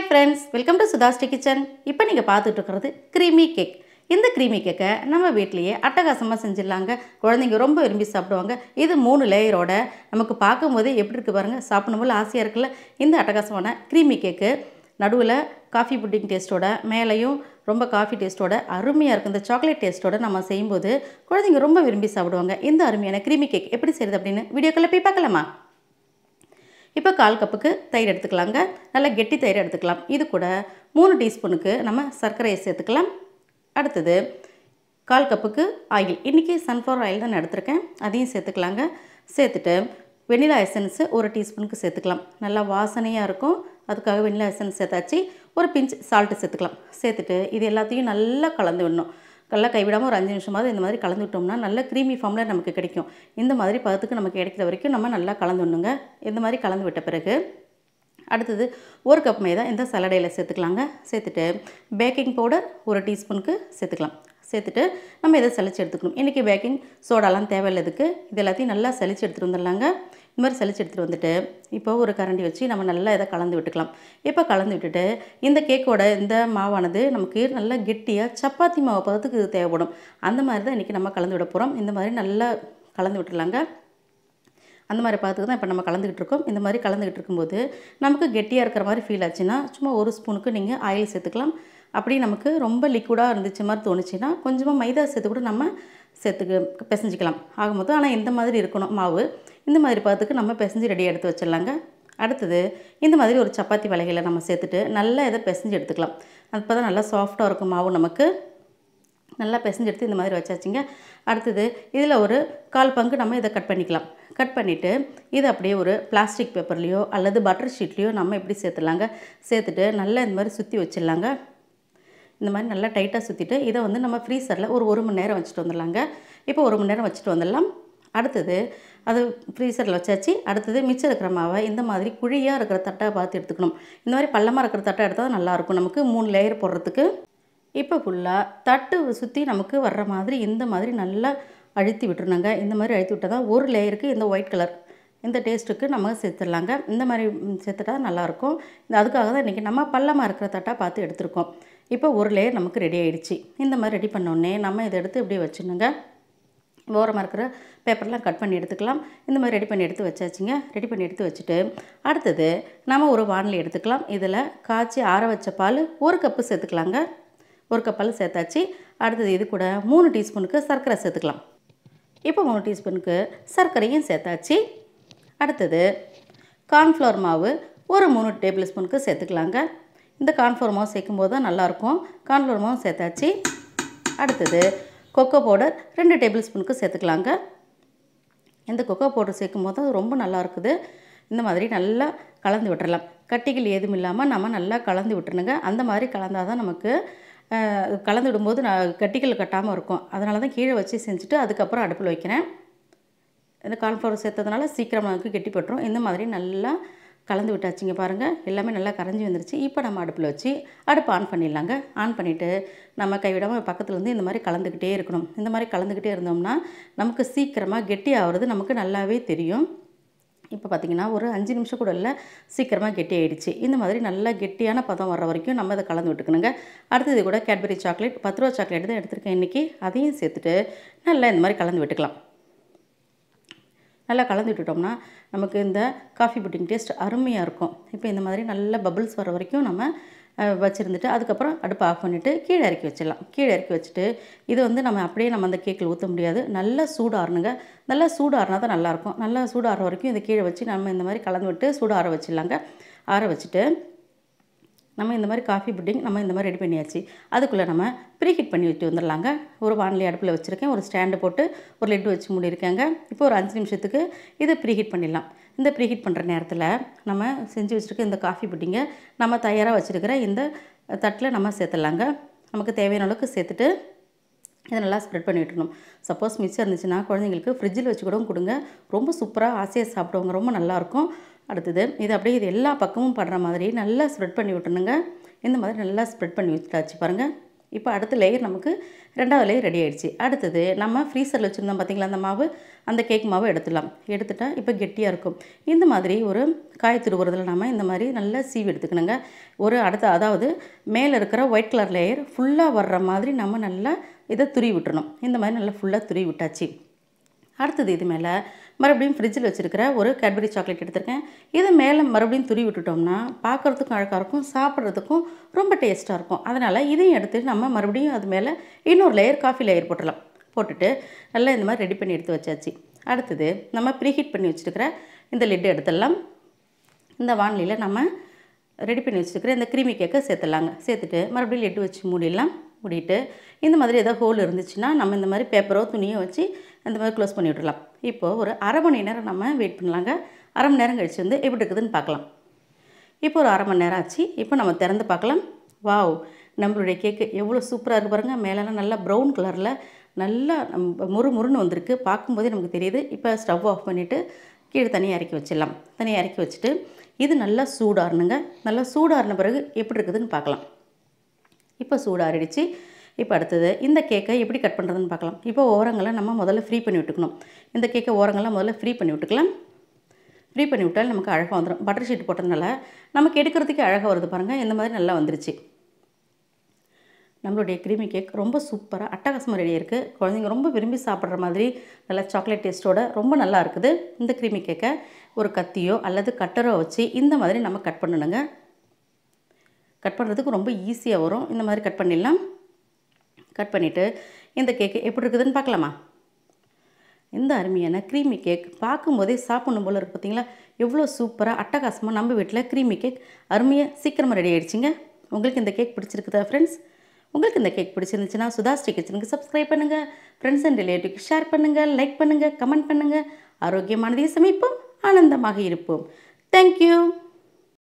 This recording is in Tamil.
friends, welcome to SudhaSri kitchen. இப்போ நீங்க பார்த்துட்டு இருக்கிறது creamy cake. இந்த creamy cake நம்ம வீட்லயே அட்டகாசமா செஞ்சிடலாங்க. குழந்தைங்க ரொம்ப விரும்பி சாப்பிடுவாங்க. இது 3 லேயரோட நமக்கு பாக்கும்போது எப்படி இருக்கு பாருங்க. சாப்பிடணும் போல ஆசையா இருக்குல்ல. இந்த அட்டகாசமான creamy cake நடுவுல காஃபி புட்டிங் டேஸ்டோட மேலையும் ரொம்ப காஃபி டேஸ்டோட அருமையா இருக்கு. இந்த சாக்லேட் டேஸ்டோட நம்ம செய்யும்போது குழந்தைங்க ரொம்ப விரும்பி சாப்பிடுவாங்க. இந்த அருமையான creamy cake எப்படி செய்யறது அப்படினு வீடியோக்குள்ள போய் பார்க்கலாமா? இப்போ 1/4 கப்புக்கு தயிர் எடுத்துக்கலாங்க. நல்ல கெட்டி தயிர் எடுத்துக்கலாம். இது கூட 3 டீஸ்பூனுக்கு நம்ம சர்க்கரையை சேர்த்துக்கலாம். அடுத்தது 1/4 கப்புக்கு ஆயில். இன்னைக்கு சன்ஃப்ளவர் ஆயில் தான் எடுத்துர்க்கேன். அதையும் சேர்த்துக்கலாங்க. சேர்த்துட்டு வெனிலா எசன்ஸ் 1 டீஸ்பூனுக்கு சேர்த்துக்கலாம். நல்லா வாசனையா இருக்கும். அதுக்காக வெனிலா எசன்ஸ் சேர்த்தாச்சு. ஒரு பிஞ்ச் சால்ட் சேர்த்துக்கலாம். சேர்த்துட்டு இது எல்லாத்தையும் நல்லா கலந்து விடணும். நல்லா கைவிடாமல் ஒரு 5 நிமிஷமாவது இந்த மாதிரி கலந்து விட்டோம்னா நல்ல க்ரீமி ஃபார்மில் நமக்கு கிடைக்கும். இந்த மாதிரி பதத்துக்கு நமக்கு கிடைக்கிற வரைக்கும் நம்ம நல்லா கலந்து விடணுங்க. இந்த மாதிரி கலந்து விட்ட பிறகு அடுத்தது 1 கப் மைதா இந்த சலடையில் சேர்த்துக்கலாங்க. சேர்த்துட்டு பேக்கிங் பவுடர் 1 டீஸ்பூனுக்கு சேர்த்துக்கலாம். சேர்த்துட்டு நம்ம இதை சலிச்சு எடுத்துக்கணும். இன்றைக்கி பேக்கிங் சோடாலாம் தேவையில்லதுக்கு இது எல்லாத்தையும் நல்லா சலிச்சு எடுத்துகிட்டு வந்துடலாங்க. இந்த மாதிரி சலிச்சு எடுத்துகிட்டு வந்துட்டு இப்போ ஒரு கரண்டி வச்சு நம்ம நல்லா இதை கலந்து விட்டுக்கலாம். இப்போ கலந்து விட்டுட்டு இந்த கேக்கோட இந்த மாவானது நமக்கு நல்லா கெட்டியாக சப்பாத்தி மாவு பதத்துக்கு தேவைப்படும். அந்த மாதிரி தான் இன்றைக்கி நம்ம கலந்து விட போகிறோம். இந்த மாதிரி நல்லா கலந்து விட்டுடலாங்க. அந்த மாதிரி பார்த்துக்கு தான் இப்போ நம்ம கலந்துக்கிட்டு இருக்கோம். இந்த மாதிரி கலந்துக்கிட்டு இருக்கும்போது நமக்கு கெட்டியாக இருக்கிற மாதிரி ஃபீல் ஆச்சுன்னா சும்மா 1 ஸ்பூனுக்கு நீங்கள் ஆயில் சேர்த்துக்கலாம். அப்படி நமக்கு ரொம்ப லிக்விடாக இருந்துச்சு மாதிரி தோணுச்சுன்னா கொஞ்சமாக மைதா சேர்த்து கூட நம்ம பிசைஞ்சிக்கலாம். ஆகும்போது ஆனால் இந்த மாதிரி இருக்கணும் மாவு. இந்த மாதிரி பார்த்துக்கு நம்ம பிசைஞ்சு ரெடியாக எடுத்து வச்சிடலாங்க. அடுத்தது இந்த மாதிரி ஒரு சப்பாத்தி வலைகளை நம்ம சேர்த்துட்டு நல்லா இதை பிசைஞ்சு எடுத்துக்கலாம். அப்போ தான் நல்லா சாஃப்டாக இருக்கும் மாவு நமக்கு. நல்லா பிசைஞ்சு எடுத்து இந்த மாதிரி வச்சாச்சுங்க. அடுத்தது இதில் ஒரு 1/4 பங்கு நம்ம இதை கட் பண்ணிக்கலாம். கட் பண்ணிவிட்டு இதை அப்படியே ஒரு பிளாஸ்டிக் பேப்பர்லேயோ அல்லது பட்டர் ஷீட்லேயோ நம்ம இப்படி சேர்த்துடலாங்க. சேர்த்துட்டு நல்லா இந்த மாதிரி சுற்றி வச்சிடலாங்க. இந்த மாதிரி நல்லா டைட்டாக சுற்றிட்டு இதை வந்து நம்ம ஃப்ரீசரில் ஒரு 1 மணி நேரம் வச்சுட்டு வந்துடலாங்க. இப்போ 1 மணி நேரம் வச்சுட்டு வந்துடலாம். அடுத்தது அது ஃப்ரீசரில் வச்சாச்சு. அடுத்தது மிச்சம் இருக்கிற மாவை இந்த மாதிரி குழியாக இருக்கிற தட்டாக பார்த்து எடுத்துக்கணும். இந்த மாதிரி பள்ளமாக இருக்கிற தட்டை எடுத்தால் நல்லாயிருக்கும் நமக்கு 3 லேயர் போடுறதுக்கு. இப்போ ஃபுல்லாக தட்டு சுற்றி நமக்கு வர்ற மாதிரி இந்த மாதிரி நல்லா அழுத்தி விட்டுருணுங்க. இந்த மாதிரி அழுத்தி விட்டால் தான் ஒரு லேயருக்கு இந்த ஒயிட் கலர் இந்த டேஸ்ட்டுக்கு நம்ம சேர்த்துடலாங்க. இந்த மாதிரி சேர்த்துட்டா நல்லாயிருக்கும். அதுக்காக தான் இன்றைக்கி நம்ம பள்ளமாக இருக்கிற தட்டாக பார்த்து எடுத்துருக்கோம். இப்போ ஒரு லேயர் நமக்கு ரெடி ஆகிடுச்சு. இந்த மாதிரி ரெடி பண்ணோடனே நம்ம இதை எடுத்து இப்படியே வச்சுணுங்க. ஓரமாக இருக்கிற பேப்பர்லாம் கட் பண்ணி எடுத்துக்கலாம். இந்த மாதிரி ரெடி பண்ணி எடுத்து வச்சாச்சுங்க. ரெடி பண்ணி எடுத்து வச்சுட்டு அடுத்தது நம்ம ஒரு வானலி எடுத்துக்கலாம். இதில் காய்ச்சி ஆற வச்ச பால் 1 கப்பு சேர்த்துக்கலாங்க. 1 கப் பால் சேர்த்தாச்சு. அடுத்தது இது கூட 3 டீஸ்பூனுக்கு சர்க்கரை சேர்த்துக்கலாம். இப்போ 3 டீஸ்பூனுக்கு சர்க்கரையும் சேர்த்தாச்சு. அடுத்தது கார்ன்ஃப்ளவர் மாவு ஒரு 3 டேபிள் ஸ்பூனுக்கு சேர்த்துக்கலாங்க. இந்த கார்ன்ஃப்ளவர் மாவு சேர்க்கும்போது தான் நல்லாயிருக்கும். கார்ன்ஃப்ளவர் மாவு சேர்த்தாச்சு. அடுத்தது கொக்கோ பவுடர் 2 டேபிள் ஸ்பூனுக்கு சேர்த்துக்கலாங்க. இந்த கொக்கோ பவுடர் சேர்க்கும் போது அது ரொம்ப நல்லா இருக்குது. இந்த மாதிரி நல்லா கலந்து விட்டுறலாம். கட்டிகள் ஏதும் இல்லாமல் நம்ம நல்லா கலந்து விட்டுருணுங்க. அந்த மாதிரி கலந்தால் தான் நமக்கு கலந்து விடும்போது கட்டிகள் கட்டாமல் இருக்கும். அதனால தான் கீழே வச்சு செஞ்சுட்டு அதுக்கப்புறம் அடுப்பில் வைக்கிறேன். இந்த கார்ன்ஃப்ளவர் சேர்த்ததுனால சீக்கிரம் நமக்கு கெட்டிப்பட்டுரும். இந்த மாதிரி நல்லா கலந்து விட்டாச்சுங்க பாருங்கள். எல்லாமே நல்லா கரைஞ்சி வந்துருச்சு. இப்போ நம்ம அடுப்பில் வச்சு அடுப்பு ஆன் பண்ணிடலாங்க. ஆன் பண்ணிவிட்டு நம்ம கைவிடாமல் பக்கத்துலேருந்து இந்த மாதிரி கலந்துக்கிட்டே இருக்கணும். இந்த மாதிரி கலந்துக்கிட்டே இருந்தோம்னா நமக்கு சீக்கிரமாக கெட்டி ஆகிறது நமக்கு நல்லாவே தெரியும். இப்போ பார்த்திங்கன்னா ஒரு 5 நிமிஷம் கூட இல்லை, சீக்கிரமாக கெட்டி ஆகிடுச்சு. இந்த மாதிரி நல்லா கெட்டியான பதம் வர்ற வரைக்கும் நம்ம இதை கலந்து விட்டுக்கணுங்க. அடுத்தது கூட கேட்பரி சாக்லேட் 10 ரூபா சாக்லேட் தான் எடுத்துருக்கேன் இன்றைக்கி. அதையும் சேர்த்துட்டு நல்லா இந்த மாதிரி கலந்து விட்டுக்கலாம். நல்லா கலந்து விட்டுட்டோம்னா நமக்கு இந்த காஃபி புட்டிங் டேஸ்ட் அருமையாக இருக்கும். இப்போ இந்த மாதிரி நல்லா பபிள்ஸ் வர வரைக்கும் நம்ம வச்சுருந்துட்டு அதுக்கப்புறம் அடுப்பு ஆஃப் பண்ணிவிட்டு கீழே இறக்கி வச்சிடலாம். கீழே இறக்கி வச்சுட்டு இது வந்து நம்ம அப்படியே நம்ம அந்த கேக்கில் ஊற்ற முடியாது. நல்லா சூடாறணுங்க. நல்லா சூடாறினா தான் நல்லாயிருக்கும். நல்லா சூடாற வரைக்கும் இதை கீழே வச்சு நம்ம இந்த மாதிரி கலந்து விட்டு சூடு ஆற வச்சிடலாங்க. ஆற வச்சுட்டு நம்ம இந்த மாதிரி காஃபி புட்டிங் நம்ம இந்த மாதிரி ரெடி பண்ணியாச்சு. அதுக்குள்ளே நம்ம ப்ரீஹீட் பண்ணி வச்சு வந்துடலாங்க. ஒரு வானலி அடுப்பில் வச்சுருக்கேன். ஒரு ஸ்டாண்டு போட்டு ஒரு லெட்டு வச்சு மூடியிருக்கேங்க. இப்போ ஒரு 5 நிமிஷத்துக்கு இதை ப்ரீஹீட் பண்ணிடலாம். இந்த ப்ரீஹீட் பண்ணுற நேரத்தில் நம்ம செஞ்சு வச்சுருக்க இந்த காஃபி புட்டிங்கை நம்ம தயாராக வச்சுருக்கிற இந்த தட்டில் நம்ம சேர்த்துடலாங்க. நமக்கு தேவையான அளவுக்கு சேர்த்துட்டு இதை நல்லா ஸ்ப்ரெட் பண்ணி விட்டுணும். சப்போஸ் மிச்சம் இருந்துச்சுன்னா குழந்தைங்களுக்கு ஃப்ரிட்ஜில் வச்சு கூட கொடுங்க. ரொம்ப சூப்பராக ஆசையாக சாப்பிடுவாங்க. ரொம்ப நல்லாயிருக்கும். அடுத்தது இது அப்படியே இது எல்லா பக்கமும் படுற மாதிரி நல்லா ஸ்ப்ரெட் பண்ணி விட்டுணுங்க. இந்த மாதிரி நல்லா ஸ்ப்ரெட் பண்ணி விட்டாச்சு பாருங்கள். இப்போ அடுத்த லேயர் நமக்கு 2வது லேயர் ரெடி ஆயிடுச்சு. அடுத்தது நம்ம ஃப்ரீசரில் வச்சுருந்தோம் பார்த்தீங்களா அந்த மாவு, அந்த கேக் மாவை எடுத்துடலாம். எடுத்துட்டா இப்போ கெட்டியாக இருக்கும். இந்த மாதிரி ஒரு காய் துருவுறதில் நம்ம இந்த மாதிரி நல்லா சீவி எடுத்துக்கணுங்க. அதாவது மேலே இருக்கிற ஒயிட் கலர் லேயர் ஃபுல்லாக வர்ற மாதிரி நம்ம நல்லா இதை துருவி விட்டுறணும். இந்த மாதிரி நல்லா ஃபுல்லாக துருவி விட்டாச்சு. அடுத்தது இது மேலே மறுபடியும் ஃப்ரிட்ஜில் வச்சுருக்கிற ஒரு கேட்பரி சாக்லேட் எடுத்திருக்கேன். இதை மேலே மறுபடியும் துருவி விட்டுட்டோம்னா பார்க்குறதுக்கும் அழகாக இருக்கும், சாப்பிட்றதுக்கும் ரொம்ப டேஸ்ட்டாக இருக்கும். அதனால் இதையும் எடுத்து நம்ம மறுபடியும் அது மேலே இன்னொரு லேயர் காஃபி லேயர் போட்டுடலாம். போட்டுட்டு நல்லா இந்த மாதிரி ரெடி பண்ணி எடுத்து வச்சாச்சு. அடுத்தது நம்ம ப்ரீஹீட் பண்ணி வச்சுருக்கிற இந்த லிட்டு எடுத்துடலாம். இந்த வானிலையில் நம்ம ரெடி பண்ணி வச்சுருக்கிற இந்த க்ரீமி கேக்கை சேர்த்துடலாங்க. சேர்த்துட்டு மறுபடியும் லிட்டு வச்சு மூடிடலாம். மூடிட்டு இந்த மாதிரி ஏதாவது ஹோல் இருந்துச்சுன்னா நம்ம இந்த மாதிரி பேப்பரோ துணியோ வச்சு அந்த மாதிரி க்ளோஸ் பண்ணி விட்டுடலாம். இப்போது ஒரு அரை மணி நேரம் நம்ம வெயிட் பண்ணலாங்க. அரை மணி நேரம் கழிச்சு வந்து எப்படி இருக்குதுன்னு பார்க்கலாம். இப்போ ஒரு அரை மணி நேரம் ஆச்சு. இப்போ நம்ம திறந்து பார்க்கலாம். வாவ், நம்மளுடைய கேக்கு எவ்வளோ சூப்பராக இருக்குது பாருங்கள். மேலெல்லாம் நல்லா ப்ரௌன் கலரில் நல்லா முறுமுறுன்னு வந்திருக்கு. பார்க்கும்போதே நமக்கு தெரியுது. இப்போ ஸ்டவ் ஆஃப் பண்ணிவிட்டு கீழே தனியாக இறக்கி வச்சிடலாம். தனியாக இறக்கி வச்சுட்டு இது நல்லா சூடாறணுங்க. நல்லா சூடாறின பிறகு எப்படி இருக்குதுன்னு பார்க்கலாம். இப்போ சூடாறிடுச்சு. இப்போ அடுத்தது இந்த கேக்கை எப்படி கட் பண்ணுறதுன்னு பார்க்கலாம். இப்போ ஓரங்களை நம்ம முதல்ல ஃப்ரீ பண்ணி விட்டுக்கணும். இந்த கேக்கை ஓரங்கள்லாம் முதல்ல ஃப்ரீ பண்ணி விட்டுக்கலாம். ஃப்ரீ பண்ணி விட்டால் நமக்கு அழகாக வந்துடும். பட்டர் ஷீட் போட்டதுனால நமக்கு எடுக்கிறதுக்கு அழகாக வருது பாருங்கள். இந்த மாதிரி நல்லா வந்துருச்சு. நம்மளுடைய க்ரீமி கேக் ரொம்ப சூப்பராக அட்டகாசமாக ரெடியாக இருக்குது. குழந்தைங்க ரொம்ப விரும்பி சாப்பிட்ற மாதிரி நல்லா சாக்லேட் டேஸ்ட்டோட ரொம்ப நல்லா இருக்குது. இந்த க்ரீமி கேக்கை ஒரு கத்தியோ அல்லது கட்டரோ வச்சு இந்த மாதிரி நம்ம கட் பண்ணணுங்க. கட் பண்ணுறதுக்கு ரொம்ப ஈஸியாக வரும். இந்த மாதிரி கட் பண்ணிடலாம். கட் பண்ணிவிட்டு இந்த கேக்கு எப்படி இருக்குதுன்னு பார்க்கலாமா. இந்த அருமையான க்ரீமி கேக் பார்க்கும்போதே சாப்பிடணும் போல் இருக்குது பார்த்தீங்களா. எவ்வளோ சூப்பராக அட்டகாசமாக நம்ம வீட்டில் க்ரீமி கேக் அருமையாக சீக்கிரமாக ரெடி ஆகிடுச்சிங்க. உங்களுக்கு இந்த கேக் பிடிச்சிருக்குதா ஃப்ரெண்ட்ஸ்? உங்களுக்கு இந்த கேக் பிடிச்சிருந்துச்சுன்னா சுதாஸ்ரீ கிச்சனுக்கு சப்ஸ்கிரைப் பண்ணுங்கள். ஃப்ரெண்ட்ஸ் அண்ட் ரிலேட்டிவ்க்கு ஷேர் பண்ணுங்கள், லைக் பண்ணுங்கள், கமெண்ட் பண்ணுங்கள். ஆரோக்கியமானதையும் சமைப்போம், ஆனந்தமாக இருப்போம். தேங்க்யூ.